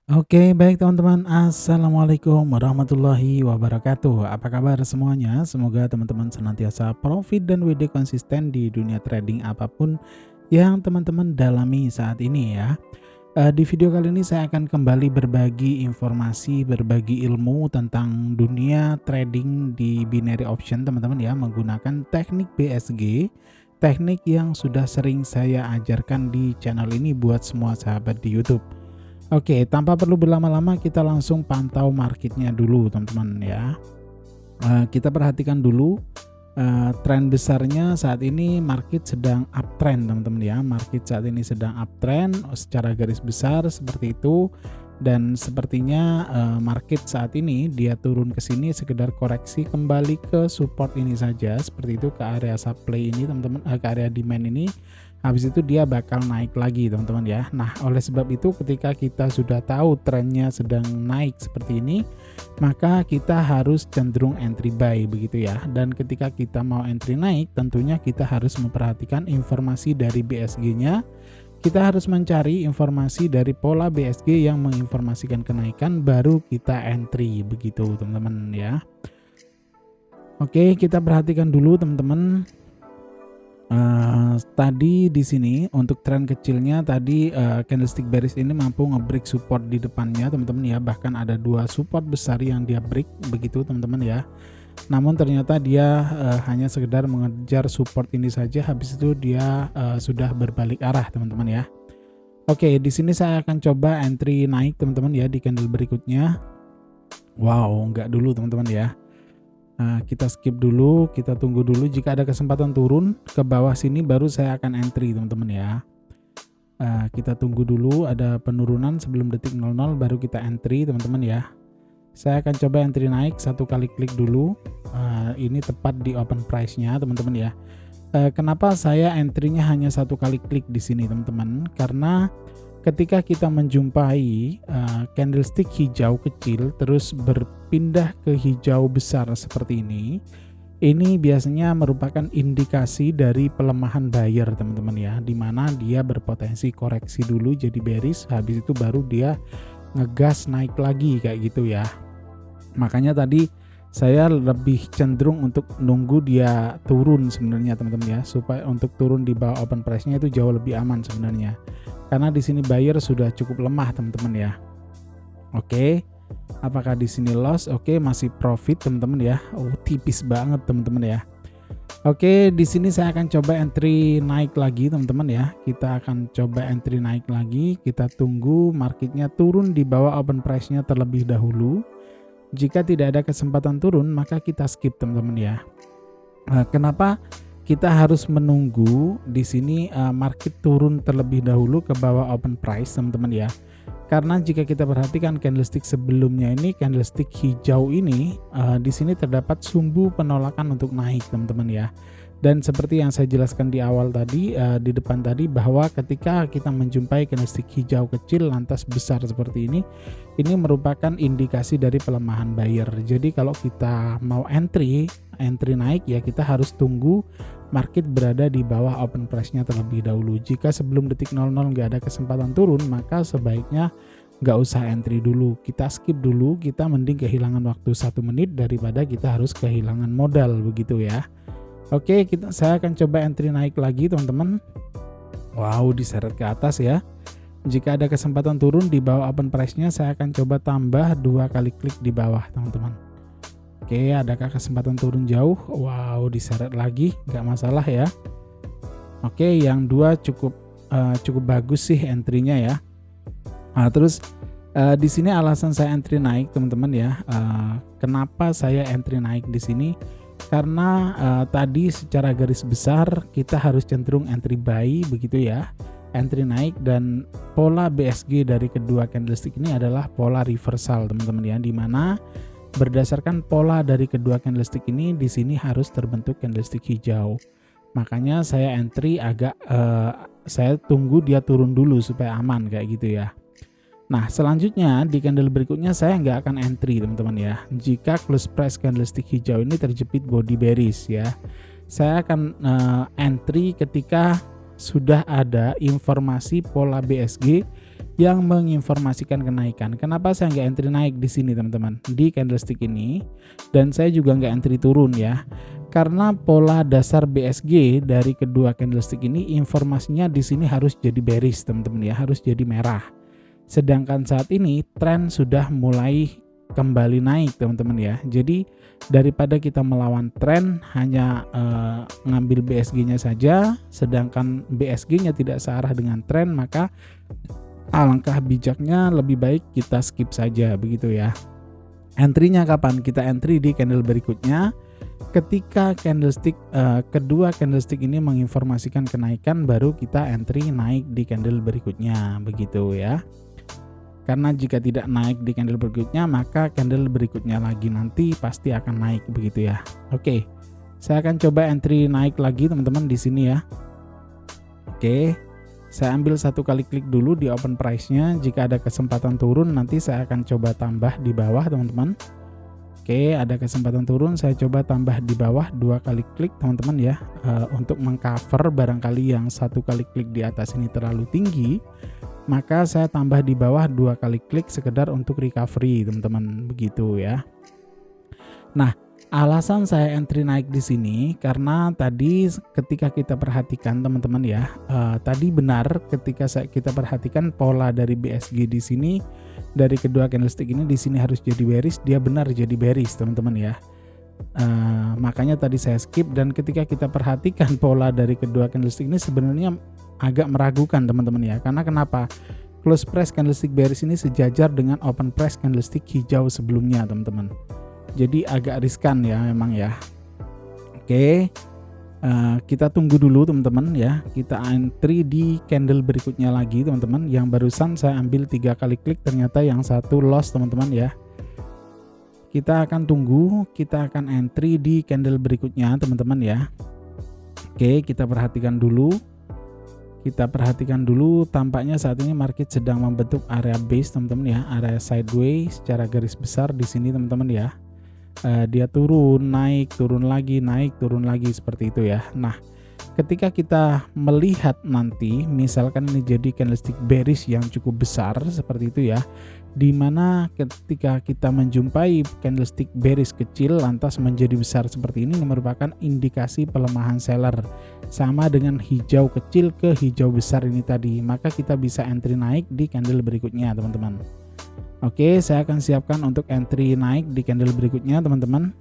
Oke, baik teman-teman. Assalamualaikum warahmatullahi wabarakatuh. Apa kabar semuanya? Semoga teman-teman senantiasa profit dan WD konsisten di dunia trading apapun yang teman-teman dalami saat ini ya. Di video kali ini saya akan kembali berbagi informasi, berbagi ilmu tentang dunia trading di binary option teman-teman ya, menggunakan teknik BSG, teknik yang sudah sering saya ajarkan di channel ini buat semua sahabat di YouTube. Oke, tanpa perlu berlama-lama kita langsung pantau marketnya dulu teman-teman ya. Kita perhatikan dulu tren besarnya saat ini market sedang uptrend teman-teman ya. Market saat ini sedang uptrend secara garis besar seperti itu, dan sepertinya market saat ini dia turun ke sini sekedar koreksi kembali ke support ini saja seperti itu, ke area supply ini teman-teman, ke area demand ini. Habis itu dia bakal naik lagi teman-teman ya. Nah, oleh sebab itu ketika kita sudah tahu trennya sedang naik seperti ini, maka kita harus cenderung entry buy begitu ya. Dan ketika kita mau entry naik, tentunya kita harus memperhatikan informasi dari BSG-nya. Kita harus mencari informasi dari pola BSG yang menginformasikan kenaikan, baru kita entry begitu teman-teman ya. Oke, kita perhatikan dulu teman-teman. Tadi di sini untuk tren kecilnya tadi candlestick bearish ini mampu nge-break support di depannya teman-teman ya, bahkan ada dua support besar yang dia break begitu teman-teman ya. Namun ternyata dia hanya sekedar mengejar support ini saja, habis itu dia sudah berbalik arah teman-teman ya. Oke, di sini saya akan coba entry naik teman-teman ya di candle berikutnya. Wow, enggak dulu teman-teman ya. Kita skip dulu, kita tunggu dulu, jika ada kesempatan turun ke bawah sini baru saya akan entry teman-teman ya. Kita tunggu dulu ada penurunan sebelum detik 00 baru kita entry teman-teman ya. Saya akan coba entry naik, satu kali klik dulu. Ini tepat di open price-nya teman-teman ya. Kenapa saya entry-nya hanya satu kali klik di sini teman-teman? Karena ketika kita menjumpai candlestick hijau kecil terus berpindah ke hijau besar seperti ini biasanya merupakan indikasi dari pelemahan buyer teman-teman ya, dimana dia berpotensi koreksi dulu jadi bearish, habis itu baru dia ngegas naik lagi kayak gitu ya. Makanya tadi saya lebih cenderung untuk nunggu dia turun sebenarnya teman-teman ya, supaya untuk turun di bawah open price-nya itu jauh lebih aman sebenarnya. Karena di sini buyer sudah cukup lemah teman-teman ya. Oke. Apakah di sini loss? Oke, masih profit teman-teman ya. Oh, tipis banget teman-teman ya. Oke, di sini saya akan coba entry naik lagi teman-teman ya. Kita akan coba entry naik lagi. Kita tunggu marketnya turun di bawah open price-nya terlebih dahulu. Jika tidak ada kesempatan turun, maka kita skip teman-teman ya. Kenapa kita harus menunggu di sini market turun terlebih dahulu ke bawah open price teman-teman ya? Karena jika kita perhatikan candlestick sebelumnya ini, candlestick hijau ini di sini terdapat sumbu penolakan untuk naik teman-teman ya. Dan seperti yang saya jelaskan di awal tadi, di depan tadi, bahwa ketika kita menjumpai candlestick hijau kecil lantas besar seperti ini merupakan indikasi dari pelemahan buyer. Jadi kalau kita mau entry naik ya, kita harus tunggu market berada di bawah open price-nya terlebih dahulu. Jika sebelum detik 00 nggak ada kesempatan turun, maka sebaiknya nggak usah entry dulu, kita skip dulu, kita mending kehilangan waktu 1 menit daripada kita harus kehilangan modal begitu ya. Oke, saya akan coba entry naik lagi teman-teman. Wow, diseret ke atas ya. Jika ada kesempatan turun di bawah open price-nya, saya akan coba tambah 2 kali klik di bawah teman-teman. Oke, adakah kesempatan turun jauh? Wow, diseret lagi, nggak masalah ya. Oke, yang 2 cukup bagus sih entry-nya ya. Nah, terus di sini alasan saya entry naik teman-teman ya. Kenapa saya entry naik di sini? Karena tadi secara garis besar kita harus cenderung entry buy begitu ya, entry naik, dan pola BSG dari kedua candlestick ini adalah pola reversal teman-teman ya, dimana berdasarkan pola dari kedua candlestick ini di sini harus terbentuk candlestick hijau. Makanya saya entry agak saya tunggu dia turun dulu supaya aman kayak gitu ya. Nah, selanjutnya di candle berikutnya saya nggak akan entry teman-teman ya. Jika close price candlestick hijau ini terjepit body bearish ya, saya akan entry ketika sudah ada informasi pola BSG yang menginformasikan kenaikan. Kenapa saya nggak entry naik di sini teman-teman, di candlestick ini, dan saya juga nggak entry turun ya, karena pola dasar BSG dari kedua candlestick ini informasinya di sini harus jadi bearish teman-teman ya, harus jadi merah. Sedangkan saat ini tren sudah mulai kembali naik teman-teman ya. Jadi daripada kita melawan tren hanya ngambil BSG-nya saja, sedangkan BSG-nya tidak searah dengan tren, maka alangkah bijaknya lebih baik kita skip saja begitu ya. Entry-nya kapan? Kita entry di candle berikutnya ketika kedua candlestick ini menginformasikan kenaikan, baru kita entry naik di candle berikutnya begitu ya. Karena jika tidak naik di candle berikutnya, maka candle berikutnya lagi nanti pasti akan naik begitu ya. Oke, saya akan coba entry naik lagi teman-teman di sini ya. Oke, saya ambil satu kali klik dulu di open price-nya. Jika ada kesempatan turun, nanti saya akan coba tambah di bawah teman-teman. Oke, ada kesempatan turun, saya coba tambah di bawah 2 kali klik teman-teman ya, untuk mengcover barangkali yang 1 kali klik di atas ini terlalu tinggi, maka saya tambah di bawah 2 kali klik sekedar untuk recovery teman-teman begitu ya. Nah, alasan saya entry naik di sini karena tadi ketika kita perhatikan teman-teman ya, tadi benar ketika kita perhatikan pola dari BSG di sini, dari kedua candlestick ini di sini harus jadi bearish, dia benar jadi bearish teman-teman ya. Makanya tadi saya skip, dan ketika kita perhatikan pola dari kedua candlestick ini sebenarnya agak meragukan teman-teman ya. Karena kenapa? Close price candlestick bearish ini sejajar dengan open price candlestick hijau sebelumnya teman-teman. Jadi agak riskan ya memang ya. Oke, kita tunggu dulu teman-teman ya. Kita entry di candle berikutnya lagi teman-teman. Yang barusan saya ambil 3 kali klik, ternyata yang satu loss teman-teman ya. Kita akan tunggu, kita akan entry di candle berikutnya teman-teman ya. Oke, kita perhatikan dulu. Tampaknya saat ini market sedang membentuk area base teman-teman ya, area sideways secara garis besar di sini teman-teman ya. Dia turun, naik, turun lagi, naik, turun lagi seperti itu ya. Nah, ketika kita melihat nanti misalkan ini jadi candlestick bearish yang cukup besar seperti itu ya, dimana ketika kita menjumpai candlestick bearish kecil lantas menjadi besar seperti ini merupakan indikasi pelemahan seller, sama dengan hijau kecil ke hijau besar ini tadi, maka kita bisa entry naik di candle berikutnya teman-teman. Oke, saya akan siapkan untuk entry naik di candle berikutnya teman-teman.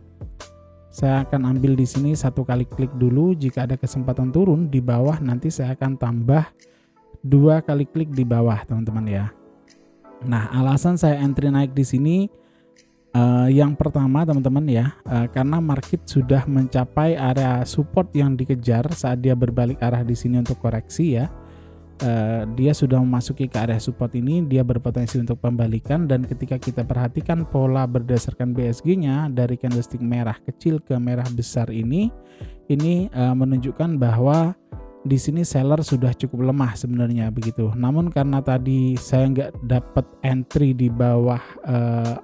Saya akan ambil di sini 1 kali klik dulu. Jika ada kesempatan turun di bawah, nanti saya akan tambah 2 kali klik di bawah teman-teman ya. Nah, alasan saya entry naik di sini yang pertama teman-teman ya, karena market sudah mencapai area support yang dikejar saat dia berbalik arah di sini untuk koreksi ya. Dia sudah memasuki ke area support ini, dia berpotensi untuk pembalikan, dan ketika kita perhatikan pola berdasarkan BSG-nya dari candlestick merah kecil ke merah besar ini menunjukkan bahwa di sini seller sudah cukup lemah sebenarnya begitu. Namun karena tadi saya nggak dapat entry di bawah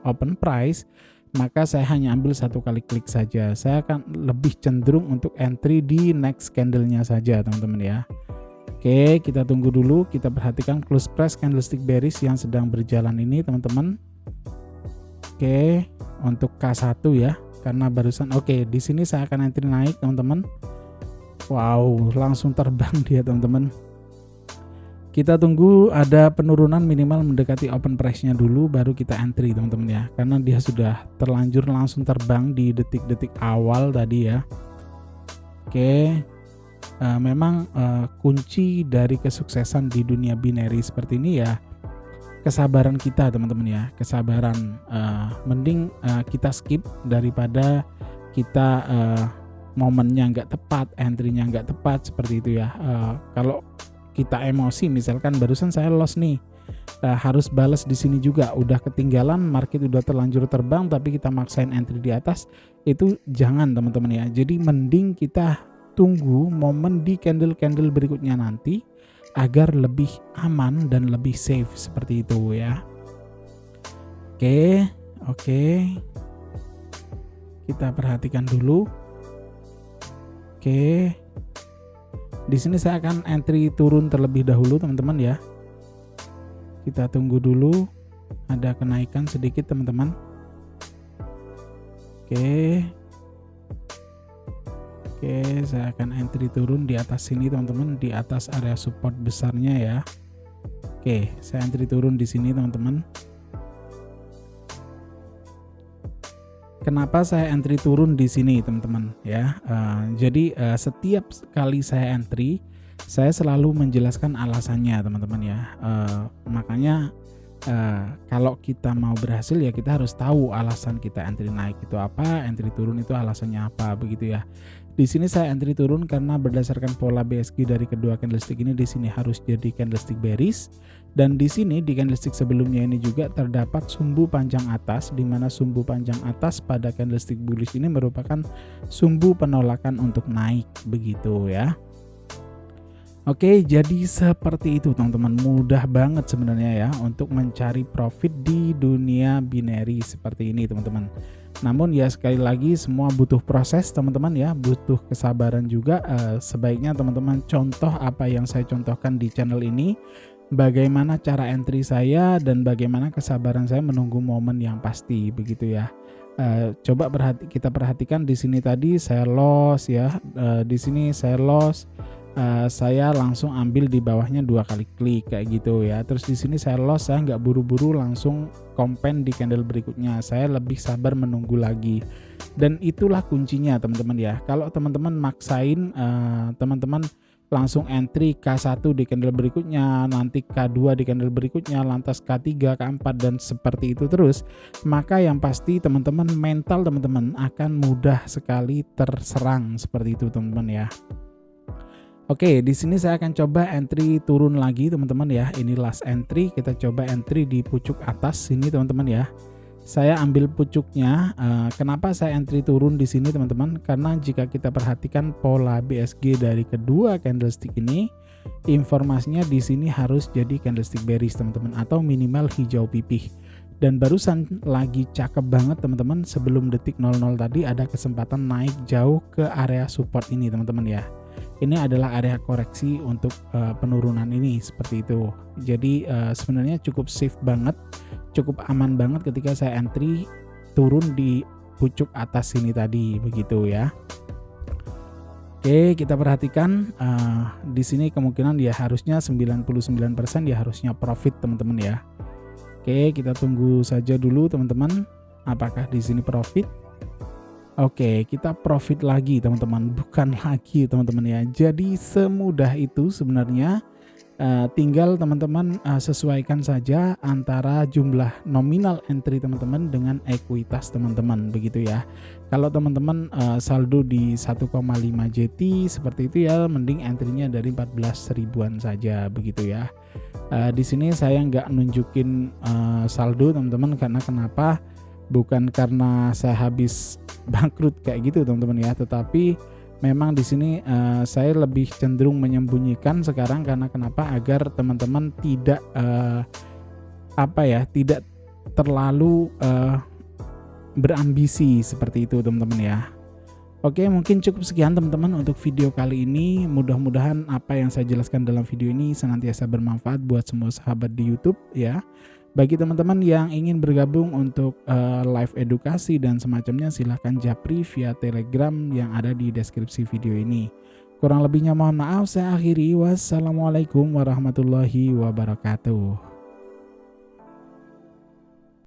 open price, maka saya hanya ambil 1 kali klik saja. Saya akan lebih cenderung untuk entry di next candle-nya saja teman-teman ya. Oke, kita tunggu dulu, kita perhatikan close price candlestick bearish yang sedang berjalan ini teman-teman. Oke, untuk K1 ya, karena barusan di sini saya akan entry naik teman-teman. Wow, langsung terbang dia teman-teman. Kita tunggu ada penurunan minimal mendekati open price-nya dulu, baru kita entry teman-teman ya, karena dia sudah terlanjur langsung terbang di detik-detik awal tadi ya. Oke. Memang kunci dari kesuksesan di dunia binary seperti ini ya kesabaran kita teman-teman ya, kesabaran. Mending kita skip daripada kita momennya nggak tepat, entry-nya nggak tepat seperti itu ya. Kalau kita emosi, misalkan barusan saya loss nih, harus balas di sini juga, udah ketinggalan, market udah terlanjur terbang tapi kita maksain entry di atas, itu jangan teman-teman ya. Jadi mending kita tunggu momen di candle-candle berikutnya nanti agar lebih aman dan lebih safe seperti itu ya. Oke. Kita perhatikan dulu. Oke. Di sini saya akan entry turun terlebih dahulu teman-teman ya. Kita tunggu dulu ada kenaikan sedikit teman-teman. Oke, saya akan entry turun di atas sini teman-teman, di atas area support besarnya ya. Oke, saya entry turun di sini teman-teman. Kenapa saya entry turun di sini teman-teman ya? Jadi setiap kali saya entry, saya selalu menjelaskan alasannya teman-teman ya. Makanya kalau kita mau berhasil ya kita harus tahu alasan kita entry naik itu apa, entry turun itu alasannya apa, begitu ya. Di sini saya entry turun karena berdasarkan pola BSG dari kedua candlestick ini, di sini harus jadi candlestick bearish, dan di sini di candlestick sebelumnya ini juga terdapat sumbu panjang atas, di mana sumbu panjang atas pada candlestick bullish ini merupakan sumbu penolakan untuk naik, begitu ya. Oke, jadi seperti itu teman-teman, mudah banget sebenarnya ya untuk mencari profit di dunia binary seperti ini teman-teman. Namun ya sekali lagi semua butuh proses teman-teman ya, butuh kesabaran juga. Sebaiknya teman-teman contoh apa yang saya contohkan di channel ini, bagaimana cara entry saya dan bagaimana kesabaran saya menunggu momen yang pasti, begitu ya. Coba kita perhatikan di sini tadi saya loss ya, di sini saya loss. Saya langsung ambil di bawahnya 2 kali klik kayak gitu ya. Terus di sini saya loss, saya nggak buru-buru langsung kompen di candle berikutnya. Saya lebih sabar menunggu lagi. Dan itulah kuncinya teman-teman ya. Kalau teman-teman maksain, teman-teman langsung entry K1 di candle berikutnya, nanti K2 di candle berikutnya, lantas K3, K4 dan seperti itu terus, maka yang pasti teman-teman mental teman-teman akan mudah sekali terserang seperti itu teman-teman ya. Oke, di sini saya akan coba entry turun lagi teman-teman ya. Ini last entry, kita coba entry di pucuk atas sini teman-teman ya. Saya ambil pucuknya. Kenapa saya entry turun di sini teman-teman? Karena jika kita perhatikan pola BSG dari kedua candlestick ini, informasinya di sini harus jadi candlestick bearish teman-teman, atau minimal hijau pipih. Dan barusan lagi cakep banget teman-teman, sebelum detik 00 tadi ada kesempatan naik jauh ke area support ini teman-teman ya. Ini adalah area koreksi untuk penurunan ini seperti itu. Jadi sebenarnya cukup safe banget, cukup aman banget ketika saya entry turun di pucuk atas sini tadi, begitu ya. Oke, kita perhatikan di sini kemungkinan ya harusnya 99% ya harusnya profit teman-teman ya. Oke, kita tunggu saja dulu teman-teman, apakah di sini profit. Oke, kita profit lagi teman-teman, bukan lagi teman-teman ya. Jadi semudah itu sebenarnya, tinggal teman-teman sesuaikan saja antara jumlah nominal entry teman-teman dengan ekuitas teman-teman, begitu ya. Kalau teman-teman saldo di 1,5 JT seperti itu ya, mending entry-nya dari 14 ribuan saja, begitu ya. Di sini saya nggak nunjukin saldo teman-teman, karena kenapa? Bukan karena saya habis bangkrut kayak gitu teman-teman ya, tetapi memang di sini saya lebih cenderung menyembunyikan sekarang, karena kenapa? Agar teman-teman tidak tidak terlalu berambisi seperti itu teman-teman ya. Oke, mungkin cukup sekian teman-teman untuk video kali ini. Mudah-mudahan apa yang saya jelaskan dalam video ini senantiasa bermanfaat buat semua sahabat di YouTube ya. Bagi teman-teman yang ingin bergabung untuk live edukasi dan semacamnya, silahkan japri via Telegram yang ada di deskripsi video ini. Kurang lebihnya mohon maaf, saya akhiri. Wassalamualaikum warahmatullahi wabarakatuh.